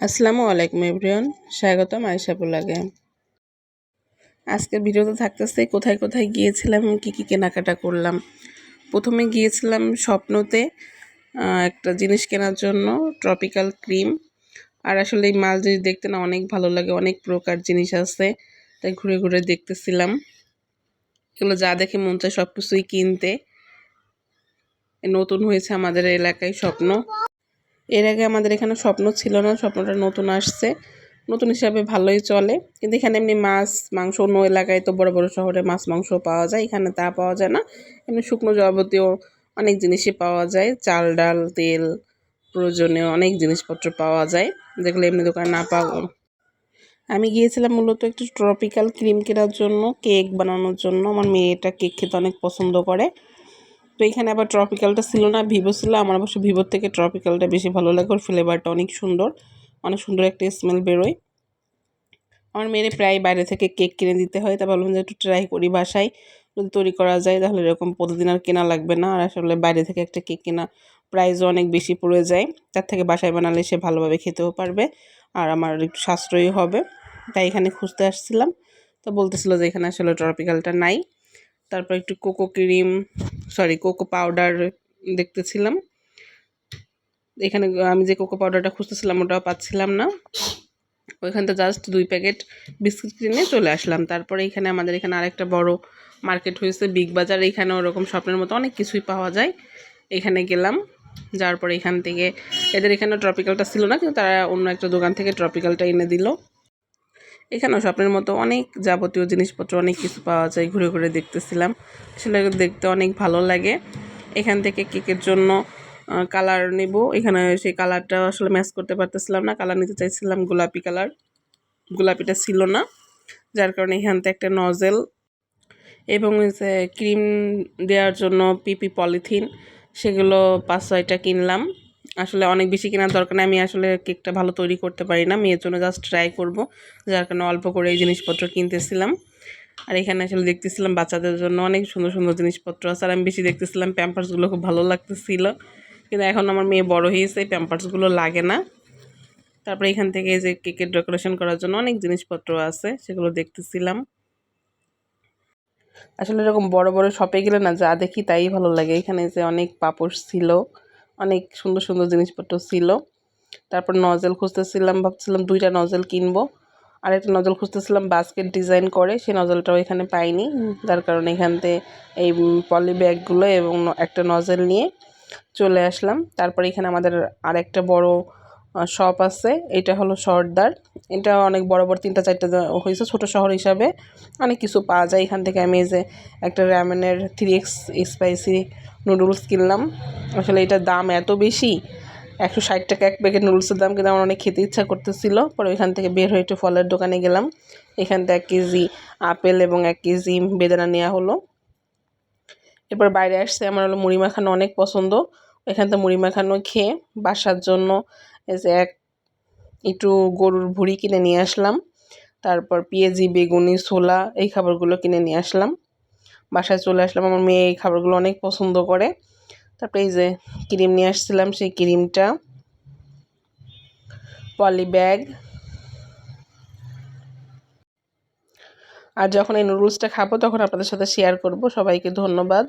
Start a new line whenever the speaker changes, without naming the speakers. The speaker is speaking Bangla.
আসসালামু আলাইকুম এভরিওয়ান, স্বাগতম আয়েশা ব্লগে। আজকের ভিডিওতে থাকতেছে কোথায় কোথায় গিয়েছিলাম, কি কি কেনাকাটা করলাম। প্রথমে গিয়েছিলাম স্বপ্নতে একটা জিনিস কেনার জন্য, ট্রপিক্যাল ক্রিম। আর আসলে এই মাল জিনিস দেখতে না অনেক ভালো লাগে, অনেক প্রকার জিনিস আছে, তাই ঘুরে ঘুরে দেখতেছিলাম। এগুলো যা দেখে মন চায় সব কিছুই কিনতে। নতুন হয়েছে আমাদের এলাকায় স্বপ্ন, এর আগে আমাদের এখানে স্বপ্ন ছিল না, স্বপ্নটা নতুন আসছে। নতুন হিসাবে ভালোই চলে, কিন্তু এখানে এমনি মাছ মাংস, অন্য এলাকায় তো বড় বড় শহরে মাছ মাংস পাওয়া যায়, এখানে তা পাওয়া যায় না। এমনি শুকনো যাবতীয় অনেক জিনিসই পাওয়া যায়, চাল ডাল তেল প্রয়োজনীয় অনেক জিনিসপত্র পাওয়া যায়, যেগুলো এমনি দোকানে না পাওয়া। আমি গিয়েছিলাম মূলত একটু ট্রপিক্যাল ক্রিম কেনার জন্য, কেক বানানোর জন্য। আমার মেয়েটা কেক খেতে অনেক পছন্দ করে। তো এখানে আবার ট্রপিক্যালটা ছিল না, ভিভো ছিল। আমার অবশ্য ভিভোর থেকে ট্রপিক্যালটা বেশি ভালো লাগে, ওর ফ্লেভারটা অনেক সুন্দর, অনেক সুন্দর একটা স্মেল বেরোয়। আমার মেয়ের প্রায় বাইরে থেকে কেক কিনে দিতে হয়, তা ভাবলাম যে একটু ট্রাই করি বাসায় যদি তৈরি করা যায়, তাহলে এরকম প্রতিদিন আর কেনা লাগবে না। আর আসলে বাইরে থেকে একটা কেক কেনা প্রাইসও অনেক বেশি পড়ে যায়, তার থেকে বাসায় বানালে সে ভালোভাবে খেতেও পারবে, আর আমার একটু সাশ্রয়ী হবে। তাই এখানে খুঁজতে আসছিলাম, তো বলতেছিল যে এখানে আসলে ট্রপিক্যালটা নাই। তারপর একটু কোকো পাউডার দেখতেছিলাম। এখানে আমি যে কোকো পাউডারটা খুঁজতেছিলাম ওটাও পাচ্ছিলাম না। ওইখান থেকে জাস্ট 2 প্যাকেট বিস্কুট কিনে চলে আসলাম। তারপরে এখানে আমাদের এখানে আরেকটা বড় মার্কেট হয়েছে, বিগ বাজার। এখানে ওরকম স্বপ্নের মতো অনেক কিছুই পাওয়া যায়। এখানে গেলাম, যাওয়ার পরে এখান থেকে এদের এখানে ট্রপিক্যালটা ছিল না, কিন্তু তারা অন্য একটা দোকান থেকে ট্রপিক্যালটা এনে দিল। এখানেও স্বপ্নের মতো অনেক যাবতীয় জিনিসপত্র, অনেক কিছু পাওয়া যায়। ঘুরে ঘুরে দেখতেছিলাম, আসলে দেখতে অনেক ভালো লাগে। এখান থেকে কেকের জন্য কালার নেব, এখানে সেই কালারটা আসলে ম্যাচ করতে পারতেছিলাম না। কালার নিতে চাইছিলাম গোলাপি কালার, গোলাপিটা ছিল না, যার কারণে এখান থেকে একটা নজেল এবং ক্রিম দেওয়ার জন্য পিপি পলিথিন, সেগুলো 5-6টা কিনলাম। আসলে অনেক বেশি কেনার দরকার নেই, আমি আসলে কেকটা ভালো তৈরি করতে পারি না, মেয়ের জন্য জাস্ট ট্রাই করব, যার কারণে অল্প করে এই জিনিসপত্র কিনতেছিলাম। আর এখানে আসলে দেখতেছিলাম বাচ্চাদের জন্য অনেক সুন্দর সুন্দর জিনিসপত্র আছে। আর আমি বেশি দেখতেছিলাম প্যাম্পার্সগুলো, খুব ভালো লাগতেছিল, কিন্তু এখন আমার মেয়ে বড় হয়েছে, প্যাম্পার্সগুলো লাগে না। তারপরে এখান থেকে এই যে কেকের ডেকোরেশন করার জন্য অনেক জিনিসপত্র আছে, সেগুলো দেখতেছিলাম। আসলে এরকম বড় বড় শপে গেলে না যা দেখি তাই ভালো লাগে। এখানে যে অনেক পাপোশ ছিল, অনেক সুন্দর সুন্দর জিনিসপত্র ছিল। তারপর নজেল খুঁজতেছিলাম, ভাবছিলাম 2টা নজেল কিনবো। আর একটা নজেল খুঁজতেছিলাম বাস্কেট ডিজাইন করে, সেই নজেলটাও এখানে পাইনি, যার কারণে এখান থেকে এই পলি ব্যাগগুলো এবং একটা নজেল নিয়ে চলে আসলাম। তারপর এখানে আমাদের আরেকটা বড় শপ আছে, এটা হলো সর্দার। এটা অনেক বড় বড় 3টা 4টা হয়েছে, ছোট শহর হিসাবে অনেক কিছু পাওয়া যায় এখান থেকে। আমি যে একটা র্যামেনের 3x স্পাইসি নুডলস কিনলাম। আসলে এটার দাম এত বেশি, 160 টাকা এক প্যাকেট নুডলসের দাম, কিন্তু আমার অনেক খেতে ইচ্ছা করতেছিল। পরে ওইখান থেকে বের হয়ে একটু ফলের দোকানে গেলাম, এখান থেকে 1 কেজি আপেল এবং 1 কেজি বেদানা নেওয়া হলো। এরপর বাইরে আসছে, আমার হলো মুড়ি মাখানো অনেক পছন্দ, এখান থেকে মুড়ি মাখানো খেয়ে বাসার জন্য এই যে একটু গরুর ভুঁড়ি কিনে নিয়ে আসলাম। তারপর পেঁয়াজি বেগুনি ছোলা এই খাবারগুলো কিনে নিয়ে আসলাম, বাসায় চলে আসলাম। আমার মেয়ে এই খাবারগুলো অনেক পছন্দ করে। তারপরে এই যে ক্রিম নিয়ে আসছিলাম, সেই ক্রিমটা, পলি ব্যাগ। আর যখন এই নুডলসটা খাবো তখন আপনাদের সাথে শেয়ার করব। সবাইকে ধন্যবাদ।